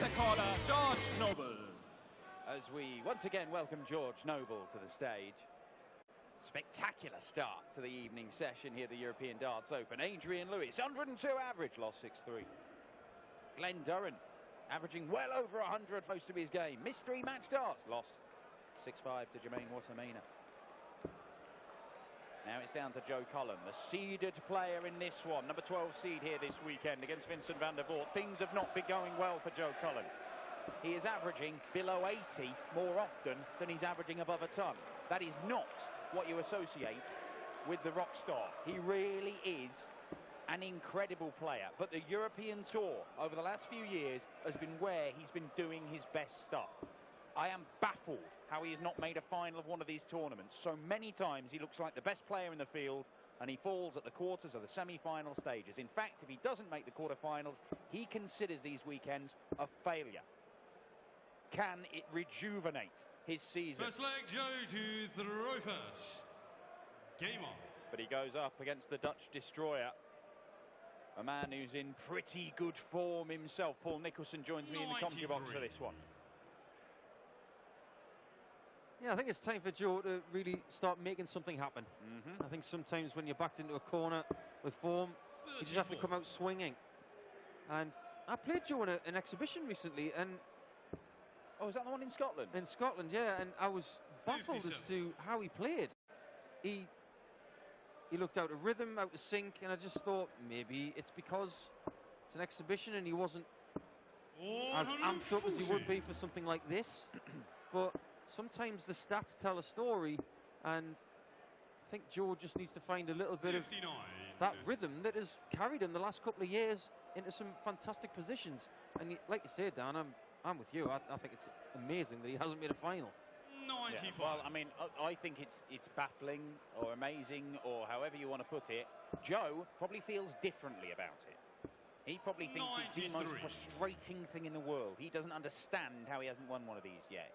the corner, George Noble. As we once again welcome George Noble to the stage. Spectacular start to the evening session here at the European Darts Open. Adrian Lewis, 102 average, lost 6-3. Glenn Durran, averaging well over 100 most of his game. Missed 3 match darts, lost 6-5 to Jermaine Wassermina. Now it's down to Joe Cullen, the seeded player in this one. Number 12 seed here this weekend against Vincent van der Voort. Things have not been going well for Joe Cullen. He is averaging below 80 more often than he's averaging above a ton. That is not what you associate with the rock star. He really is an incredible player, but the European Tour over the last few years has been where he's been doing his best stuff. I am baffled how he has not made a final of one of these tournaments. So many times he looks like the best player in the field and he falls at the quarters or the semi-final stages. In fact, if he doesn't make the quarterfinals, he considers these weekends a failure. Can it rejuvenate his season? First leg, Joe to throw first. Game on. But he goes up against the Dutch destroyer, a man who's in pretty good form himself. Paul Nicholson joins me in the commentary box for this one. Yeah, I think it's time for Joe to really start making something happen. I think sometimes when you're backed into a corner with form, you just have to come out swinging. And I played Joe in an exhibition recently, and oh, is that the one in Scotland? In Scotland, yeah, and I was baffled as to how he played. He looked out of rhythm, out of sync, and I just thought maybe it's because it's an exhibition and he wasn't as amped up as he would be for something like this. But sometimes the stats tell a story, and I think Joe just needs to find a little bit of that rhythm that has carried him the last couple of years into some fantastic positions. And like you said, Dan, I'm with you. I think it's amazing that he hasn't made a final. 95. Yeah, well, I mean, I think it's baffling or amazing or however you want to put it. Joe probably feels differently about it. He probably thinks 93. It's the most frustrating thing in the world. He doesn't understand how he hasn't won one of these yet.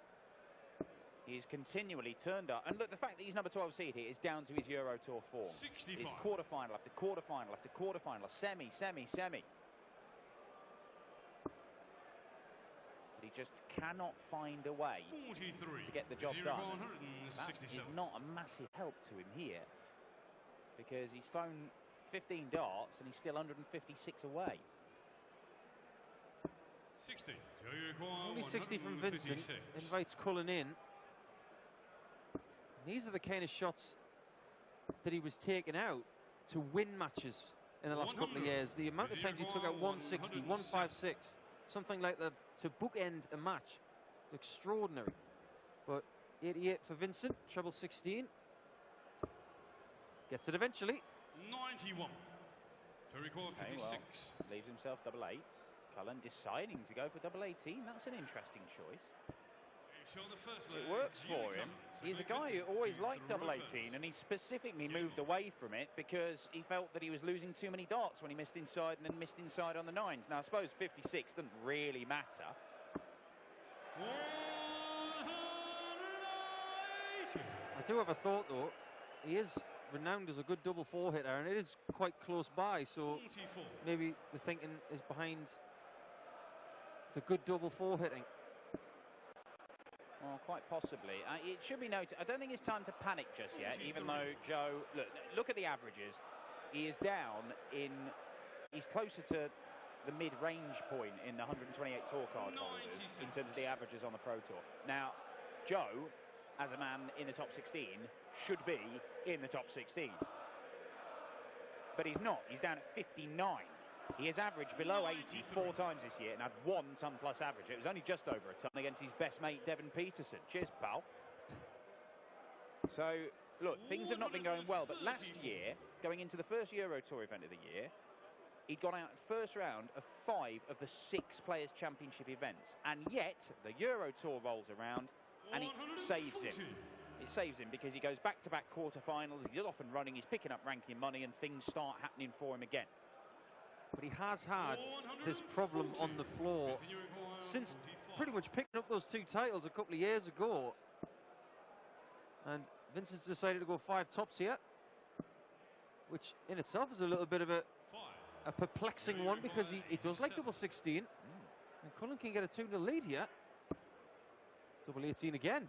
He's continually turned up. And look, the fact that he's number 12 seed here is down to his Euro Tour form. 65. It's quarterfinal after quarterfinal after quarterfinal, semi. But he just cannot find a way 43. to get the job done. That is not a massive help to him here, because he's thrown 15 darts and he's still 156 away. 60. Only 60 from Vincent. Invites Cullen in. These are the kind of shots that he was taking out to win matches in the last couple of years. The amount of times he took out 160, 156, something like that to bookend a match. It's extraordinary. But 88 for Vincent, treble 16. Gets it eventually. 91. To recall 56. Well, leaves himself double 8. Cullen deciding to go for double 18. That's an interesting choice. It works for him. He's a guy who always liked double 18, and he specifically moved away from it because he felt that he was losing too many darts when he missed inside and then missed inside on the 9s. Now, I suppose 56 doesn't really matter. I do have a thought, though. He is renowned as a good double 4 hitter, and it is quite close by, so maybe the thinking is behind the good double 4 hitting. Well, quite possibly. It should be noted, I don't think it's time to panic just yet, even though Joe, look at the averages. He is down in, he's closer to the mid-range point in the 128 tour card holders in terms of the averages on the Pro Tour. Now, Joe, as a man in the top 16, should be in the top 16. But he's not. He's down at 59. He has averaged below 80 4 times this year and had 1 ton plus average. It was only just over a ton against his best mate, Devon Peterson. Cheers, pal. So, look, things have not been going well, but last year, going into the first Euro Tour event of the year, he'd gone out first round of 5 of the 6 Players' Championship events. And yet, the Euro Tour rolls around and it saves him. It saves him because he goes back-to-back quarterfinals, he's off and running, he's picking up ranking money, and things start happening for him again. But he has had this problem on the floor since pretty much picking up those 2 titles a couple of years ago. And Vincent's decided to go 5 tops here, which in itself is a little bit of a perplexing one, because he does like double 16. And Cullen can get a 2-0 lead here. Double 18 again.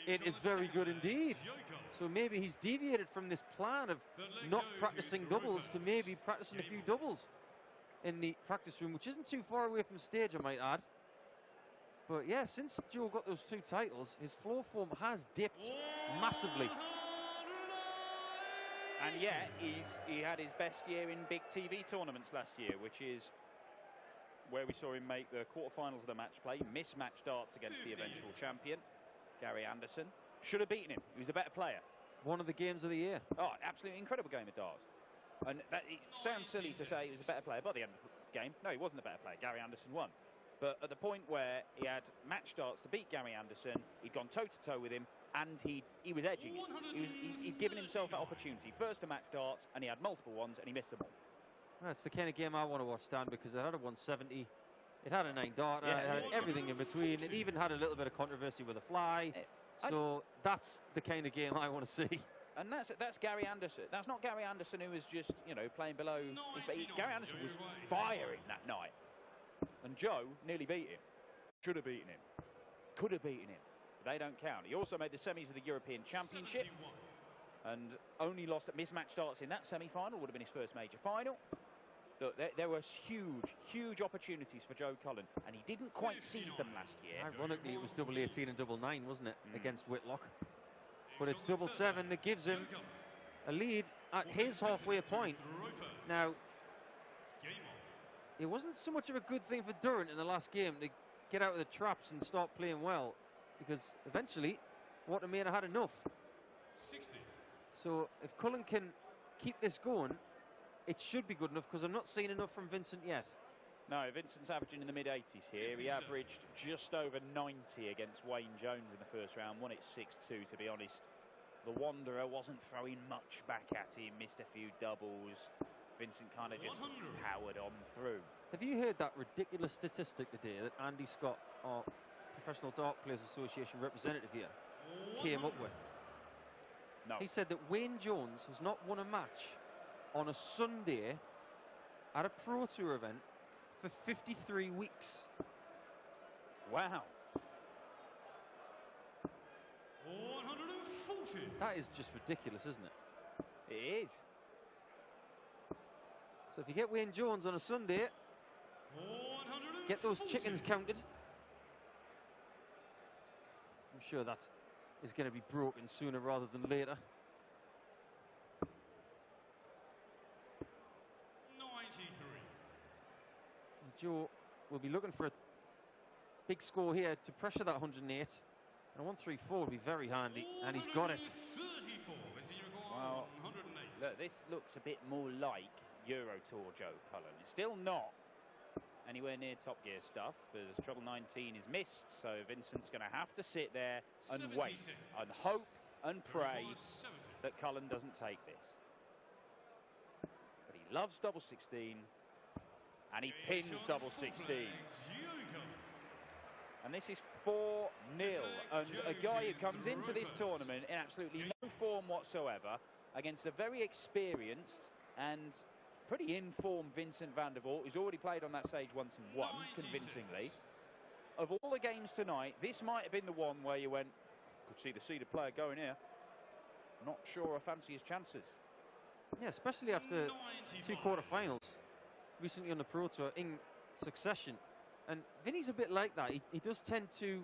It is very good indeed. So maybe he's deviated from this plan of not practicing doubles to maybe practicing a few doubles in the practice room, which isn't too far away from stage, I might add. But yeah, since Joe got those 2 titles, his floor form has dipped massively. And yet, he had his best year in big TV tournaments last year, which is where we saw him make the quarterfinals of the match play, mismatch darts against the eventual champion, Gary Anderson. Should have beaten him. He was a better player. One of the games of the year. Oh, absolutely incredible game of darts. And it sounds silly to say he was a better player by the end of the game. No, he wasn't a better player. Gary Anderson won. But at the point where he had match darts to beat Gary Anderson, he'd gone toe-to-toe with him, and he was edging it. He'd given himself that opportunity. First to match darts, and he had multiple ones, and he missed them all. That's the kind of game I want to watch, Dan, because it had a 170, it had a 9-darter, it had everything in between. It even had a little bit of controversy with a fly. So that's the kind of game I want to see. And that's Gary Anderson. That's not Gary Anderson who was just, playing below. Gary Anderson was firing that night. And Joe nearly beat him. Should have beaten him. Could have beaten him. They don't count. He also made the semis of the European Championship. And only lost at mismatch darts in that semi-final. Would have been his first major final. Look, there were huge opportunities for Joe Cullen, and he didn't quite seize them last year. Ironically, it was double 18 and double 9, wasn't it, against Whitlock? But it's double 7 that gives him a lead at his halfway point. Now, it wasn't so much of a good thing for Durrant in the last game to get out of the traps and start playing well, because eventually, Watermain had enough. 60. So if Cullen can keep this going, it should be good enough, because I'm not seeing enough from Vincent yet. No, Vincent's averaging in the mid-80s here. He averaged just over 90 against Wayne Jones in the first round. Won it 6-2, to be honest. The Wanderer wasn't throwing much back at him, missed a few doubles. Vincent kind of just powered on through. Have you heard that ridiculous statistic today that Andy Scott, our Professional Dart Players Association representative here, came up with? No. He said that Wayne Jones has not won a match on a Sunday at a Pro Tour event for 53 weeks. Wow. 140. That is just ridiculous, isn't it? It is. So if you get Wayne Jones on a Sunday, get those chickens counted. I'm sure that is going to be broken sooner rather than later. 93. And Joe will be looking for a big score here to pressure that 108. And a 134 will be very handy, and he's got it. 34. Well, 108. look, this looks a bit more like Euro Tour Joe Cullen. It's still not anywhere near Top Gear stuff, as treble 19 is missed, so Vincent's going to have to sit there and wait and hope and pray that Cullen doesn't take this. But he loves double 16, and he pins double 16. And this is 4-0, and a guy who comes into this tournament in absolutely no form whatsoever against a very experienced and pretty informed Vincent van der Voort, who's already played on that stage once and won convincingly. Of all the games tonight, this might have been the one where you went, could see the seeded player going here. Not sure I fancy his chances. Yeah, especially after 2 quarterfinals recently on the Pro Tour in succession. And Vinny's a bit like that. He does tend to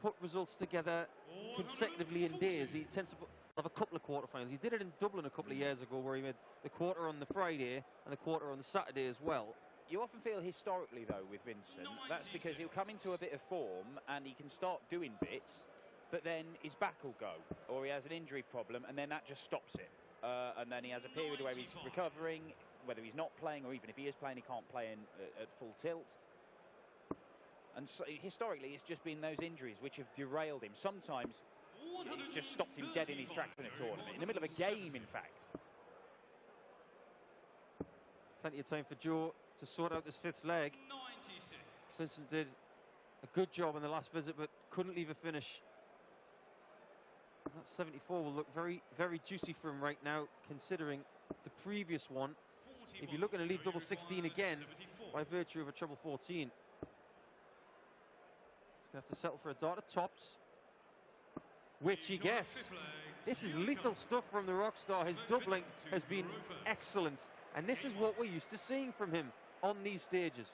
put results together consecutively in days. He tends to have a couple of quarterfinals. He did it in Dublin a couple of years ago, where he made the quarter on the Friday and the quarter on the Saturday as well. You often feel historically, though, with Vincent, that's because he'll come into a bit of form and he can start doing bits, but then his back will go, or he has an injury problem, and then that just stops it. And then he has a period where he's recovering, whether he's not playing, or even if he is playing, he can't play at full tilt. And so, historically, it's just been those injuries which have derailed him. Sometimes it's just stopped him dead in his tracks in a tournament, in the middle of a game, in fact. Plenty of time for Joe to sort out this 5th leg. 96. Vincent did a good job in the last visit, but couldn't leave a finish. That 74 will look very, very juicy for him right now, considering the previous one. If you're looking to leave double 16 again, by virtue of a treble 14. He's going to have to settle for a dart at tops, which he gets. This is lethal stuff from the Rockstar. His doubling has been excellent, and this is what we're used to seeing from him on these stages.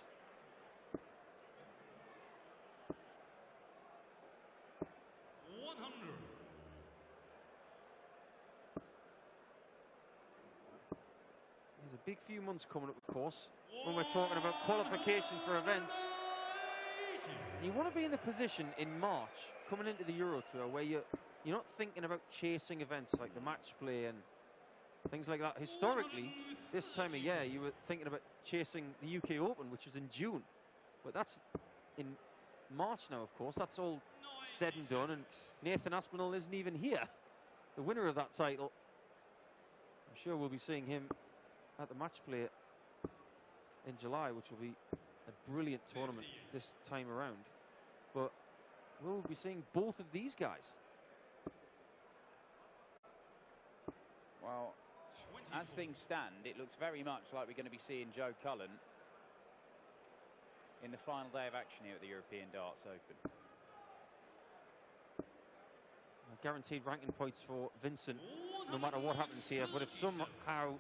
There's a big few months coming up, of course, when we're talking about qualification for events. You want to be in the position in March, coming into the Euro Tour, where you're not thinking about chasing events like the match play and things like that. Historically, this time of year, you were thinking about chasing the UK Open, which was in June. But that's in March now, of course. That's all said and done, and Nathan Aspinall isn't even here, the winner of that title. I'm sure we'll be seeing him at the match play in July, which will be a brilliant tournament this time around. But we'll be seeing both of these guys. Well, as things stand, it looks very much like we're going to be seeing Joe Cullen in the final day of action here at the European Darts Open. Guaranteed ranking points for Vincent, no matter what happens here. But if somehow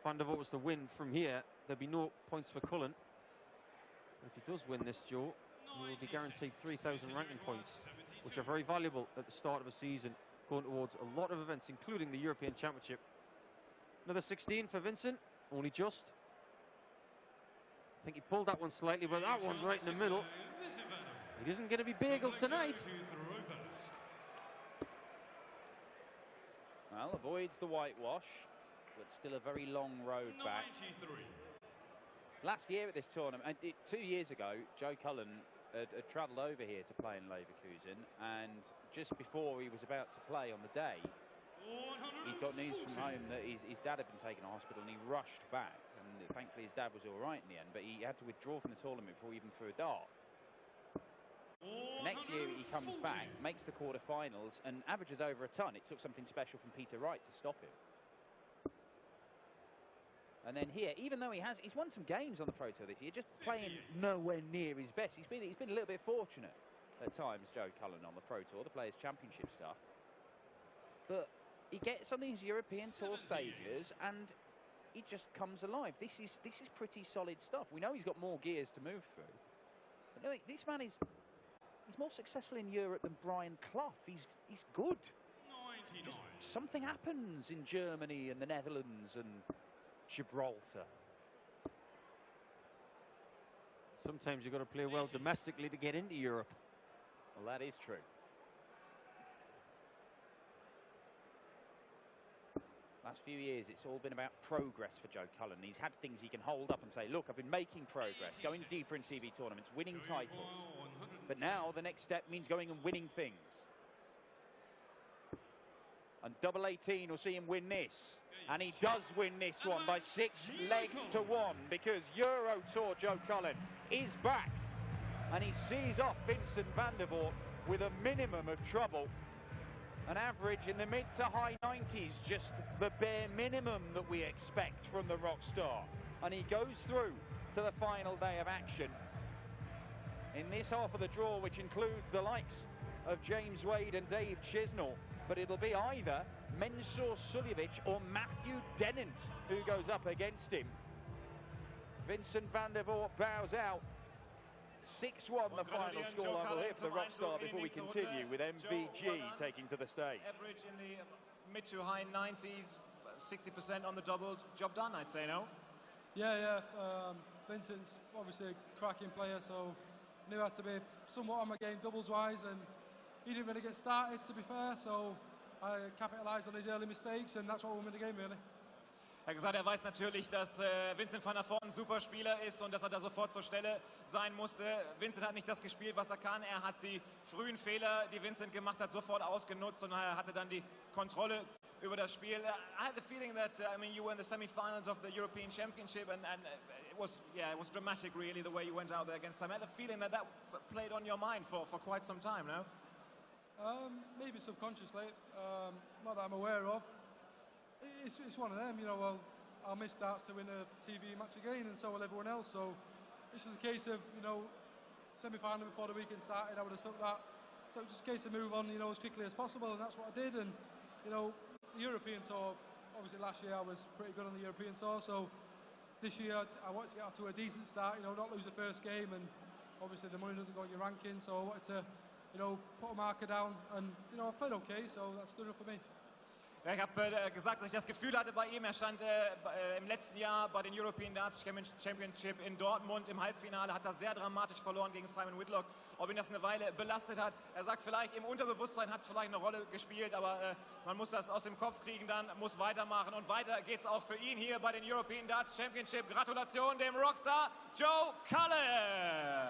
Van der Voort was to win from here, there'd be no points for Cullen. If he does win this, Joe, he will be guaranteed 3,000 ranking points, which are very valuable at the start of a season, going towards a lot of events, including the European Championship. Another 16 for Vincent, only just. I think he pulled that one slightly, but that one's right in the middle. He isn't going to be bageled tonight. Well, avoids the whitewash, but still a very long road back. Last year at this tournament, 2 years ago, Joe Cullen had travelled over here to play in Leverkusen, and just before he was about to play on the day, he got news from home that his dad had been taken to hospital, and he rushed back, and thankfully his dad was all right in the end, but he had to withdraw from the tournament before he even threw a dart. Next year he comes back, makes the quarterfinals, and averages over a ton. It took something special from Peter Wright to stop him. And then here, even though he's won some games on the Pro Tour this year, just playing nowhere near his best. He's been a little bit fortunate at times, Joe Cullen, on the Pro Tour, the Players' Championship stuff. But he gets on these European Tour stages, and he just comes alive. This is pretty solid stuff. We know he's got more gears to move through. But no, this man he's more successful in Europe than Brian Clough. He's good. Just something happens in Germany and the Netherlands and Gibraltar. Sometimes you've got to play well domestically to get into Europe. Well, that is true. Last few years, it's all been about progress for Joe Cullen. He's had things he can hold up and say, look, I've been making progress, going deeper in TV tournaments, winning titles. But now the next step means going and winning things. And double 18 will see him win this. And he does win this one by 6 legs to 1, because Euro Tour Joe Cullen is back. And he sees off Vincent van der Voort with a minimum of trouble. An average in the mid to high 90s, just the bare minimum that we expect from the Rockstar. And he goes through to the final day of action. In this half of the draw, which includes the likes of James Wade and Dave Chisnall, but it'll be either Mensur Suljovic or Matthew Dennant who goes up against him. Vincent van der Voort bows out. 6-1 the final score level here for the Rockstar before we continue with MVG taking to the stage. Average in the mid to high 90s, 60% on the doubles. Job done, I'd say, no? Yeah. Vincent's obviously a cracking player, so I knew I had to be somewhat on my game doubles-wise, and he didn't really get started, to be fair, so I capitalised on his early mistakes, and that's what won me the game, really. Er hat gesagt, er weiß natürlich, dass Vincent van der Voort ein super Spieler ist und dass er da sofort zur Stelle sein musste. Vincent hat nicht das gespielt, was er kann. Er hat die frühen Fehler, die Vincent gemacht hat, sofort ausgenutzt und er hatte dann die Kontrolle über das Spiel. I had the feeling that, you were in the semi-finals of the European Championship, and it was dramatic, really, the way you went out there against him. I had the feeling that played on your mind for quite some time, no? Maybe subconsciously, not that I'm aware of. It's one of them, I'll miss darts to win a TV match again, and so will everyone else. So it's just a case of, you know, semi-final before the weekend started, I would have took that. So it's just a case of move on, you know, as quickly as possible, and that's what I did. And, you know, the European tour, obviously last year I was pretty good on the European tour, so this year I wanted to get off to a decent start, you know, not lose the first game, and obviously the money doesn't go in your ranking, so I wanted to, you know, put a marker down, and, you know, I've played okay, so that's good enough for me. Ja, ich habe gesagt, dass ich das Gefühl hatte bei ihm, er stand im letzten Jahr bei den European Darts Championship in Dortmund im Halbfinale, hat das sehr dramatisch verloren gegen Simon Whitlock, ob ihn das eine Weile belastet hat. Er sagt, vielleicht im Unterbewusstsein hat es vielleicht eine Rolle gespielt, aber man muss das aus dem Kopf kriegen, dann muss weitermachen, und weiter geht's auch für ihn hier bei den European Darts Championship. Gratulation dem Rockstar Joe Cullen!